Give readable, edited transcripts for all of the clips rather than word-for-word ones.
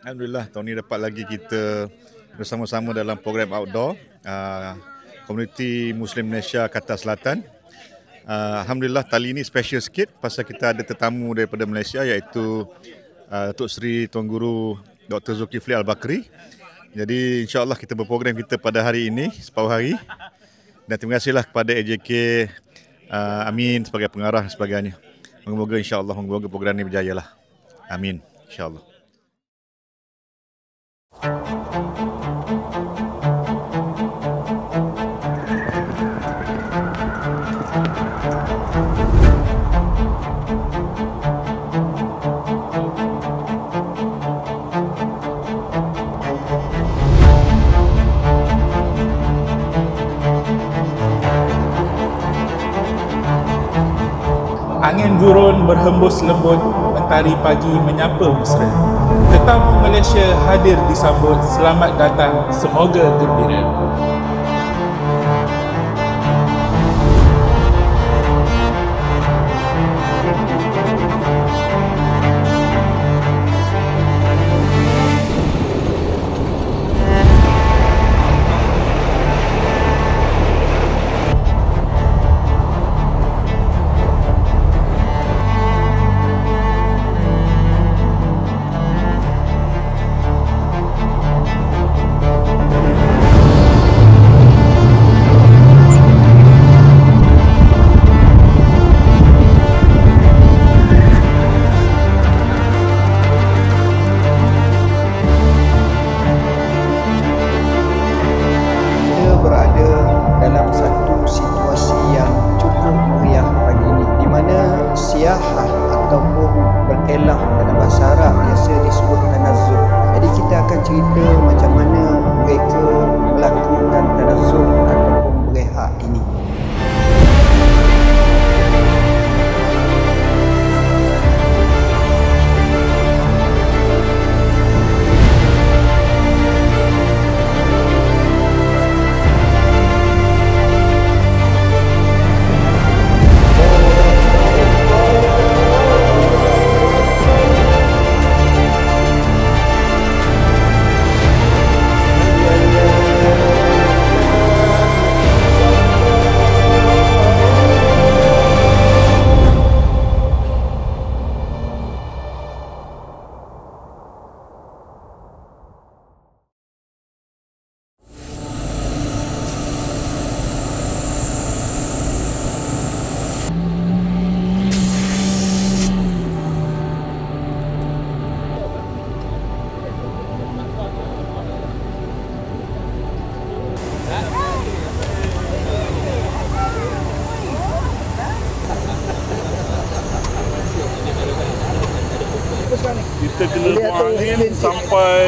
Alhamdulillah, tahun ini dapat lagi kita bersama-sama dalam program outdoor komuniti Muslim Malaysia Kedah Selatan. Alhamdulillah, kali ini special sikit pasal kita ada tetamu daripada Malaysia iaitu Datuk Seri Tuan Guru Dr. Zulkifli Al-Bakri. Jadi insya-Allah kita berprogram kita pada hari ini separuh hari. Dan terima kasihlah kepada AJK Amin sebagai pengarah dan sebagainya. Moga-moga insya-Allah program ini berjaya lah. Amin insya-Allah. Angin gurun berhembus lembut, mentari pagi menyapa mesra. Tetamu Malaysia hadir disambut, selamat datang, semoga gembira. Ataupun berkelah dalam bahasa Arab biasa disebut tanazzul. Jadi kita akan cerita macam mana mereka melakukan tanazzul ataupun berehat ini. Kita kena buang angin sampai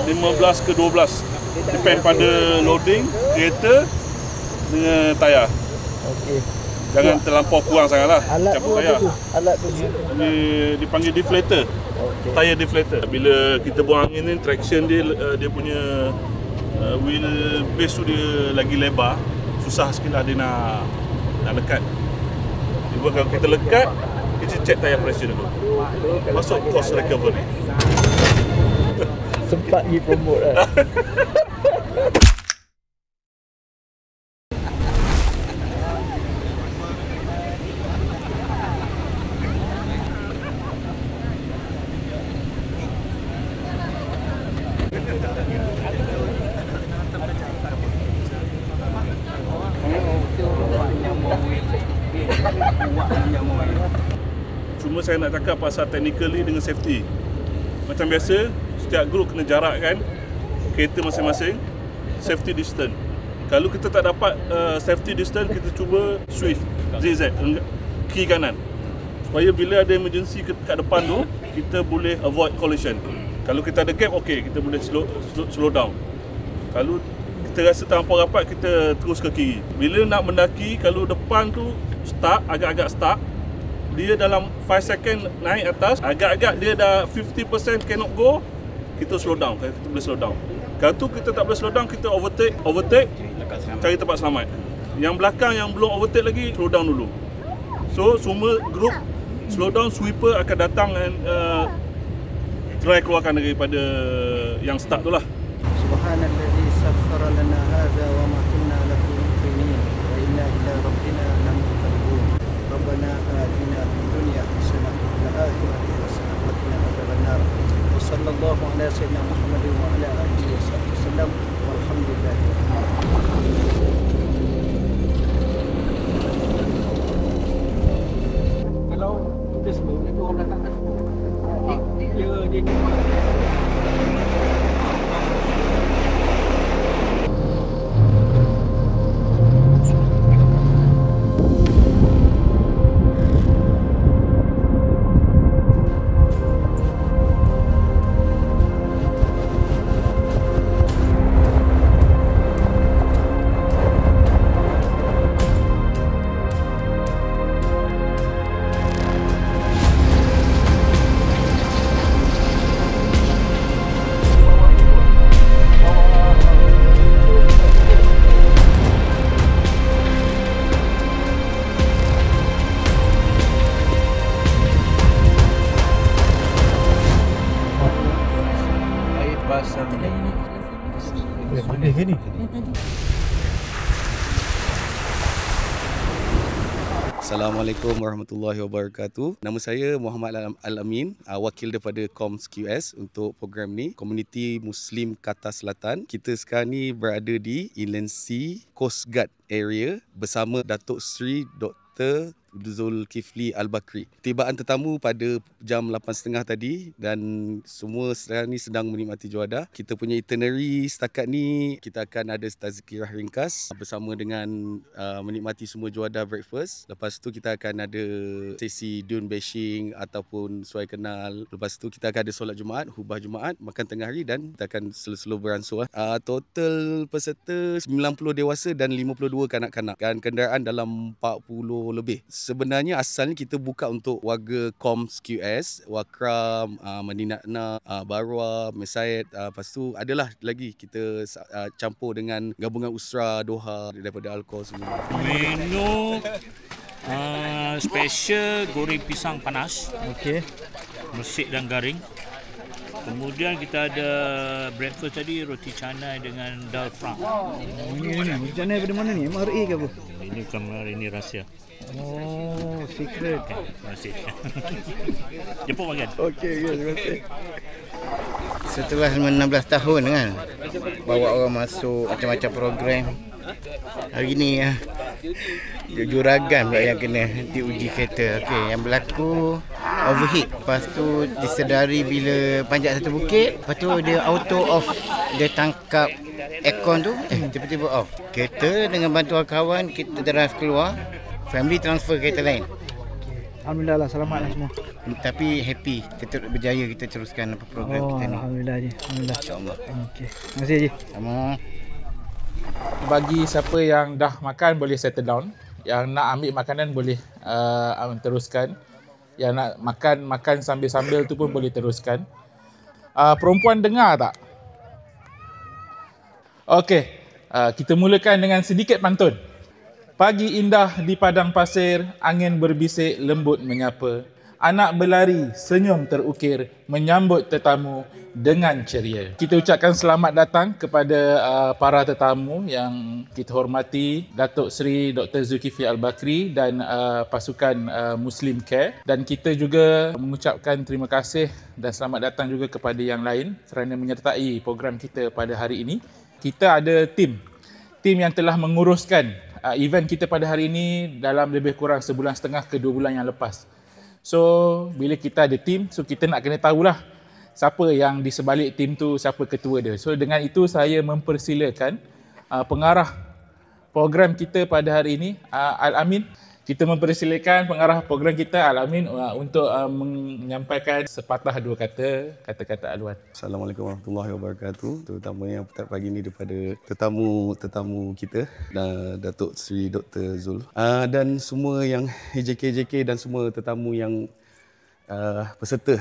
15 ke 12. Depend pada loading kereta dengan tayar. Okey. Jangan terlampau kurang sangatlah. Alat tu apa tu? Alat tu Ini dipanggil deflator. Okey. Tayar deflator. Bila kita buang angin ni, traction dia punya wheel base tu dia lagi lebar. Susah sikit lah dia nak lekat. Cuma kalau kita lekat, kita check tayar pressure dulu. Masuk cost recovery. Sempat pergi promote lah. Cuma saya nak cakap pasal technically dengan safety. Macam biasa, setiap group kena jarakkan kereta masing-masing, safety distance. Kalau kita tak dapat safety distance, kita cuba swift, zigzag, kiri kanan. Supaya bila ada emergency kat depan tu, kita boleh avoid collision. Kalau kita ada gap, okey, kita boleh slow down. Kalau kita rasa terlampau rapat, kita terus ke kiri. Bila nak mendaki, kalau depan tu start, agak-agak start, dia dalam 5 second naik atas, agak-agak dia dah 50% cannot go, kita slow down, kita boleh slow down. Kalau tu kita tak boleh slow down, kita overtake, cari tempat selamat. Yang belakang yang belum overtake lagi, slow down dulu. So semua group slow down, sweeper akan datang dan try keluarkan daripada yang start tu lah. Subhanallazi sakhkhara lana hadza wa ma kunna lahu muqrinin wa inna ila rabbina lamunqalibun. Rabbana atina fid dunya hasanah wa fil akhirati hasanah wa qina adzabannar. Wa sallallahu ala sayyidina Muhammadin wa ala alihi wasallam. Walhamdulillah. Kalau kita sebut itu orang katakan dia Assalamualaikum warahmatullahi wabarakatuh. Nama saya Muhammad Al-Amin, wakil daripada Koms QS untuk program ni, Komuniti Muslim Qatar Selatan. Kita sekarang ni berada di Inland Sea Coast Guard area bersama Datuk Seri Dr. Zulkifli Al-Bakri. Tibaan tetamu pada jam 8.30 tadi dan semua sekarang ni sedang menikmati juadah. Kita punya itinerary setakat ni, kita akan ada tazkirah ringkas bersama dengan menikmati semua juadah breakfast. Lepas tu kita akan ada sesi dune bashing ataupun suai kenal. Lepas tu kita akan ada solat Jumaat, khutbah Jumaat, makan tengah hari dan kita akan slow-slow beransur. Total peserta 90 dewasa dan 52 kanak-kanak dan kenderaan dalam 40 lebih. Sebenarnya asalnya kita buka untuk warga Koms QS, Wakram, Madinah, Barwa, Mesaid. Lepas tu adalah lagi kita campur dengan gabungan Usra, Doha daripada Alcohol semua. Menu special goreng pisang panas. Okey. Mesik dan garing. Kemudian kita ada breakfast tadi, roti canai dengan dal frank. Ini roti canai daripada mana ni? MRA ke apa? Ini kamar, ini rahsia. Oh, secret. Terima kasih. Jemput makan. Okey, terima kasih. Setelah 16 tahun kan bawa orang masuk macam-macam program. Hari ni juragan pula yang kena diuji kereta. Okey, yang berlaku overheat. Lepas tu disedari bila panjat satu bukit, lepas tu dia auto off. Dia tangkap aircon tu, tiba-tiba off. Kereta dengan bantuan kawan kita drive keluar. Family transfer kereta lain. Alhamdulillah lah, selamat lah semua. Tapi happy, kita berjaya kita teruskan program kita ni. Alhamdulillah Haji. Alhamdulillah. InsyaAllah. Okey. Terima kasih Haji. Sama. Bagi siapa yang dah makan boleh settle down. Yang nak ambil makanan boleh teruskan. Yang nak makan sambil-sambil tu pun boleh teruskan. Perempuan dengar tak? Okey. Kita mulakan dengan sedikit pantun. Pagi indah di padang pasir, angin berbisik lembut menyapa. Anak berlari, senyum terukir, menyambut tetamu dengan ceria. Kita ucapkan selamat datang kepada para tetamu yang kita hormati, Datuk Seri Dr. Zulkifli Al-Bakri dan pasukan Muslim Care. Dan kita juga mengucapkan terima kasih dan selamat datang juga kepada yang lain kerana menyertai program kita pada hari ini. Kita ada tim yang telah menguruskan event kita pada hari ini dalam lebih kurang sebulan setengah ke 2 bulan yang lepas. So, bila kita ada tim, so kita nak kena tahulah siapa yang di sebalik tim tu, siapa ketua dia. So, dengan itu saya mempersilakan pengarah program kita pada hari ini, Al-Amin. Kita mempersilakan pengarah program kita, Al-Amin, untuk menyampaikan sepatah dua kata-kata aluan. Assalamualaikum warahmatullahi wabarakatuh. Terutamanya petang pagi ini daripada tetamu kita, Datuk Seri Dr. Zul. Dan semua yang EJK dan semua tetamu yang peserta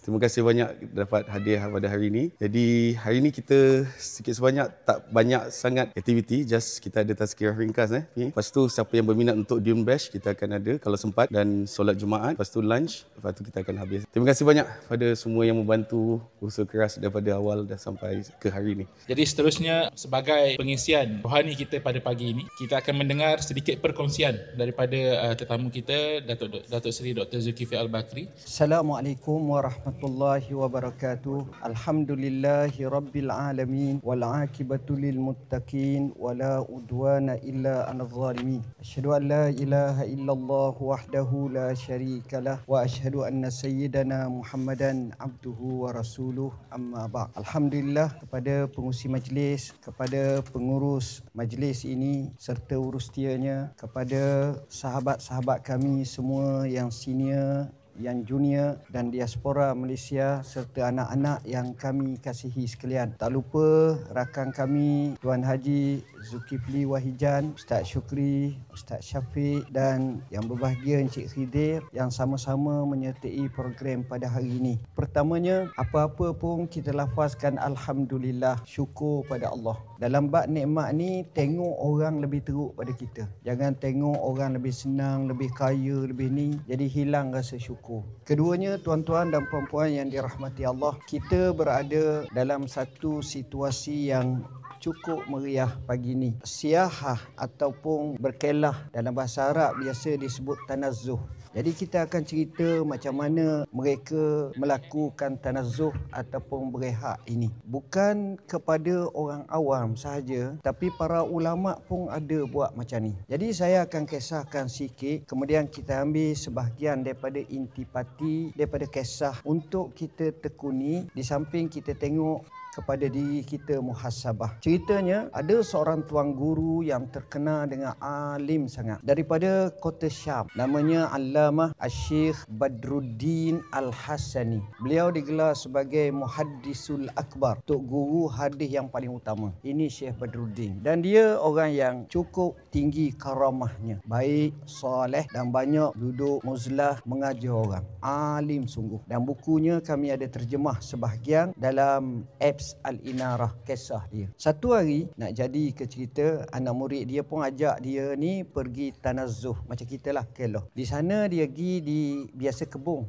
Terima kasih banyak dapat hadiah pada hari ini. Jadi hari ini kita sikit sebanyak tak banyak sangat aktiviti, just kita ada tazkirah ringkas Lepas tu siapa yang berminat untuk Dune Bash kita akan ada kalau sempat, dan solat Jumaat, lepas tu lunch, lepas tu kita akan habis. Terima kasih banyak pada semua yang membantu usaha keras daripada awal dan sampai ke hari ini. Jadi seterusnya, sebagai pengisian rohani kita pada pagi ini, kita akan mendengar sedikit perkongsian daripada tetamu kita, Datuk Seri Dr. Zulkifli Al-Bakri. Assalamualaikum warahmatullahi wabarakatuh. Alhamdulillahi rabbil alamin wal aqibatu lil muttaqin wala udwana illa 'alal zalimin. Asyhadu an la ilaha illallah wahdahu la syarikalah wa asyhadu anna sayyidana Muhammadan abduhu wa rasuluh, amma ba'd. Alhamdulillah kepada pengurusi majlis, kepada pengurus majlis ini serta urustianya, kepada sahabat-sahabat kami semua yang senior, yang junior dan diaspora Malaysia serta anak-anak yang kami kasihi sekalian. Tak lupa rakan kami Tuan Haji Zulkifli Wahijan, Ustaz Syukri, Ustaz Syafiq dan yang berbahagia Encik Khidir yang sama-sama menyertai program pada hari ini. Pertamanya, apa-apa pun kita lafazkan Alhamdulillah, syukur pada Allah. Dalam bab nikmat ni, tengok orang lebih teruk pada kita. Jangan tengok orang lebih senang, lebih kaya, lebih ni, jadi hilang rasa syukur. Keduanya, tuan-tuan dan puan-puan yang dirahmati Allah, kita berada dalam satu situasi yang cukup meriah pagi ni. Siyahah ataupun berkelah dalam bahasa Arab biasa disebut tanazzuh. Jadi kita akan cerita macam mana mereka melakukan tanazzuh ataupun berehat ini. Bukan kepada orang awam sahaja, tapi para ulama pun ada buat macam ni. Jadi saya akan kisahkan sikit, kemudian kita ambil sebahagian daripada intipati, daripada kisah untuk kita tekuni, di samping kita tengok kepada diri kita muhasabah. Ceritanya, ada seorang tuan guru yang terkenal dengan alim sangat daripada kota Syam. Namanya Allamah Asy-Syeikh Badruddin Al-Hasani. Beliau digelar sebagai Muhaddisul Akbar, tok guru hadis yang paling utama. Ini Syekh Badruddin. Dan dia orang yang cukup tinggi karamahnya. Baik, soleh dan banyak duduk muzlah mengajar orang. Alim sungguh. Dan bukunya kami ada terjemah sebahagian dalam apps Al-Inarah, kisah dia. Satu hari nak jadi ke cerita, anak murid dia pun ajak dia ni pergi tanazzuh macam kita lah, keloh. Di sana dia pergi di biasa kebun.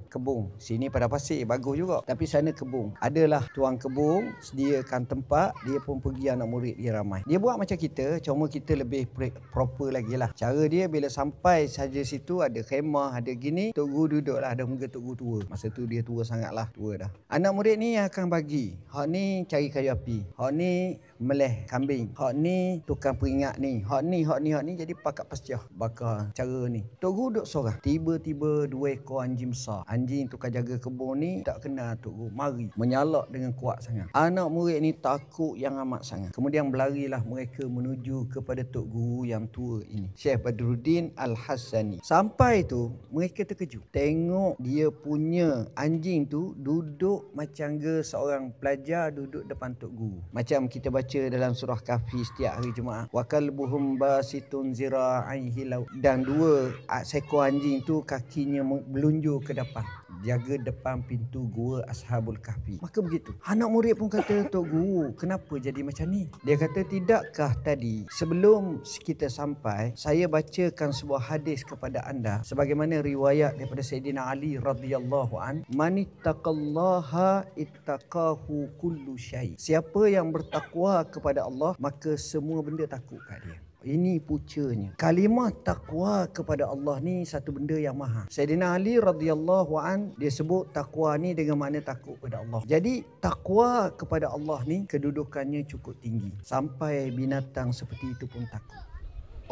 Sini pada pasir bagus juga, tapi sana kebun. Adalah tuan kebun sediakan tempat, dia pun pergi, anak murid dia ramai. Dia buat macam kita, cuma kita lebih proper lagi lah. Cara dia bila sampai saja situ ada khemah, ada gini, tok guru duduk lah, ada muka tok guru tua. Masa tu dia tua sangat lah, tua dah. Anak murid ni akan bagi, hak ni cari kayu api, hak ni meleh kambing, hak ni tukang peringat ni, hak ni, jadi pakat pascah bakar cara ni. Tok guru duduk seorang. Tiba-tiba 2 ekor anjing besar. Anjing tukang jaga kebun ni tak kenal tok guru, mari menyalak dengan kuat sangat. Anak murid ni takut yang amat sangat. Kemudian berlarilah mereka menuju kepada tok guru yang tua ini, Syekh Badruddin Al-Hasani. Sampai tu mereka terkejut. Tengok dia punya anjing tu duduk macam seorang pelajar duduk depan tok guru. Macam kita baca dalam surah Kahfi setiap hari Jumaat. Wa kalbuhum basitun zira'aihi law. Dan 2 seekor anjing tu kakinya melunjur ke depan, jaga depan pintu gua Ashabul Kahfi. Maka begitu. Anak murid pun kata, tok guru, kenapa jadi macam ni? Dia kata, tidakkah tadi sebelum kita sampai saya bacakan sebuah hadis kepada anda sebagaimana riwayat daripada Sayyidina Ali radhiyallahu an, manittaqallaha ittaqahu kullu syai. Siapa yang bertakwa kepada Allah, maka semua benda takut kat dia. Ini pucanya. Kalimah takwa kepada Allah ni satu benda yang mahal. Sayyidina Ali radhiyallahu an dia sebut takwa ni dengan makna takut kepada Allah. Jadi takwa kepada Allah ni kedudukannya cukup tinggi. Sampai binatang seperti itu pun takut.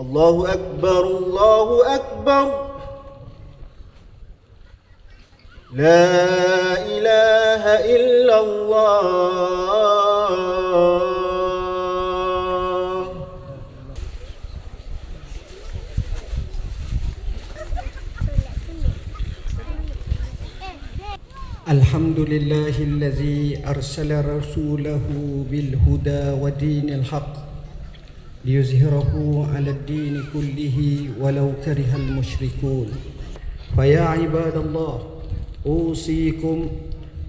Allahu Akbar, Allahu Akbar. La ilaha illallah. Alhamdulillahillazi arsala rasulahu bil huda wa dinil haq liyuzhirahu 'ala ad-din kullihi walau karihal musyrikun. Fa ya ibadallah, usikum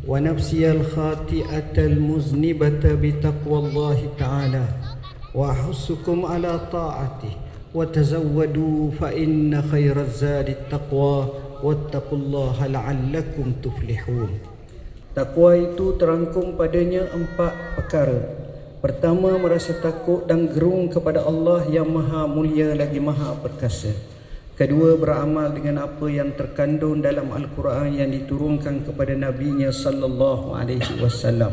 ونفسي الخاطئة المذنبة بتقوى الله تعالى وأحثكم على طاعته وتزودوا فإن خير الزاد التقوى واتقوا الله لعلكم تفلحون. Takwa itu terangkum padanya 4 perkara. Pertama, merasa takut dan gerung kepada Allah yang maha mulia lagi maha perkasa. Kedua, beramal dengan apa yang terkandung dalam Al-Quran yang diturunkan kepada Nabi-Nya sallallahu alaihi wasallam.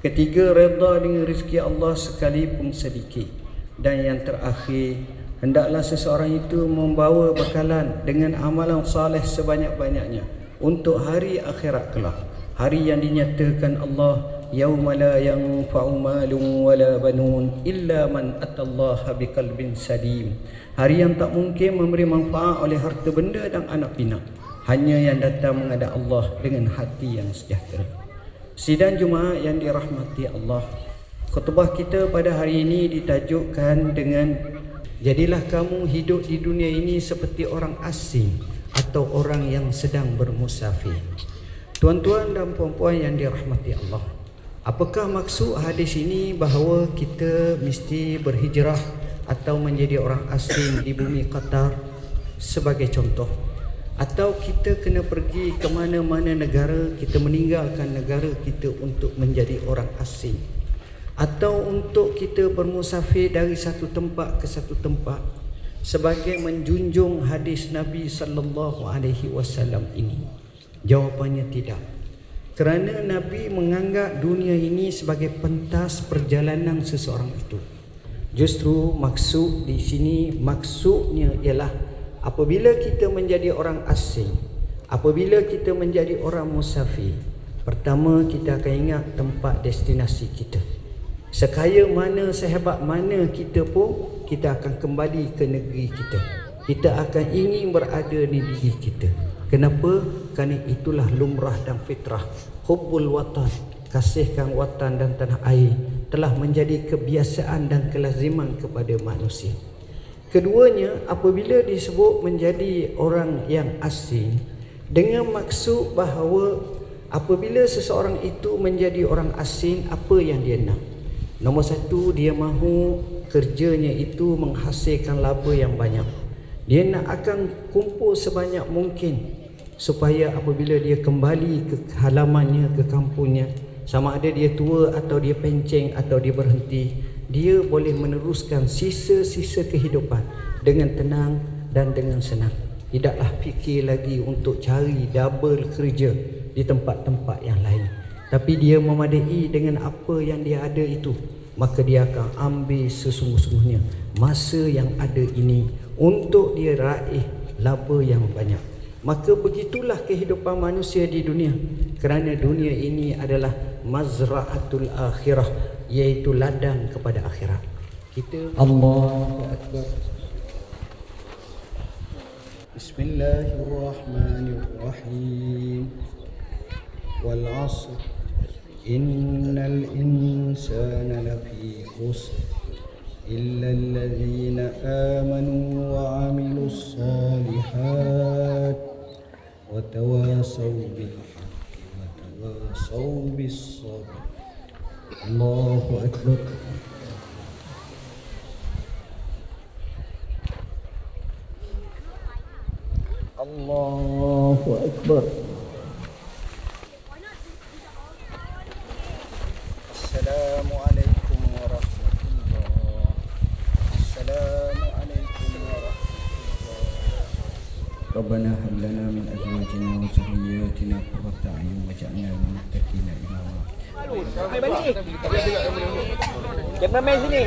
Ketiga, redha dengan rezeki Allah sekalipun sedikit. Dan yang terakhir, hendaklah seseorang itu membawa bekalan dengan amalan saleh sebanyak-banyaknya untuk hari akhirat kelak. Hari yang dinyatakan Allah, yauma la yanfa'u malun wala banun illa man atallaha biqalbin salim. Hari yang tak mungkin memberi manfaat oleh harta benda dan anak pinak, hanya yang datang menghadap Allah dengan hati yang sejahtera. Sidang Jumaat yang dirahmati Allah, khutbah kita pada hari ini ditajukkan dengan jadilah kamu hidup di dunia ini seperti orang asing atau orang yang sedang bermusafir. Tuan-tuan dan puan-puan yang dirahmati Allah, apakah maksud hadis ini bahawa kita mesti berhijrah atau menjadi orang asing di bumi Qatar sebagai contoh? Atau kita kena pergi ke mana-mana negara, kita meninggalkan negara kita untuk menjadi orang asing? Atau untuk kita bermusafir dari satu tempat ke satu tempat sebagai menjunjung hadis Nabi sallallahu alaihi wasallam ini? Jawapannya tidak. Kerana Nabi menganggap dunia ini sebagai pentas perjalanan seseorang itu. Justru maksud di sini, maksudnya ialah apabila kita menjadi orang asing, apabila kita menjadi orang musafir, pertama kita akan ingat tempat destinasi kita. Sekaya mana, sehebat mana kita pun, kita akan kembali ke negeri kita. Kita akan ingin berada di negeri kita. Kenapa? Kerana itulah lumrah dan fitrah. Hubbul watan, kasihkan watan dan tanah air, telah menjadi kebiasaan dan kelaziman kepada manusia. Keduanya, apabila disebut menjadi orang yang asing, dengan maksud bahawa apabila seseorang itu menjadi orang asing, apa yang dia nak? Nombor satu, dia mahu kerjanya itu menghasilkan laba yang banyak. Dia nak akan kumpul sebanyak mungkin supaya apabila dia kembali ke halamannya, ke kampungnya, sama ada dia tua atau dia penceng atau dia berhenti, dia boleh meneruskan sisa-sisa kehidupan dengan tenang dan dengan senang. Tidaklah fikir lagi untuk cari double kerja di tempat-tempat yang lain. Tapi dia memadai dengan apa yang dia ada itu, maka dia akan ambil sesungguh-sungguhnya masa yang ada ini untuk dia raih laba yang banyak. Maka begitulah kehidupan manusia di dunia. Kerana dunia ini adalah mazra'atul akhirah, iaitu ladang kepada akhirat. Kita Allahu Akbar. Bismillahirrahmanirrahim. Wal 'asr innal insana lafi khusr illa alladhina amanu wa 'amilus solihat وتواصوا بالحق وتواصوا بالصبر. الله أكبر. الله أكبر. السلام عليكم ورحمة الله. السلام عليكم ورحمة الله. ربنا هب لنا من أزواجنا وذرياتنا قرة أعين واجعلنا للمتقين إماما. Hai balik. Kameraman sini.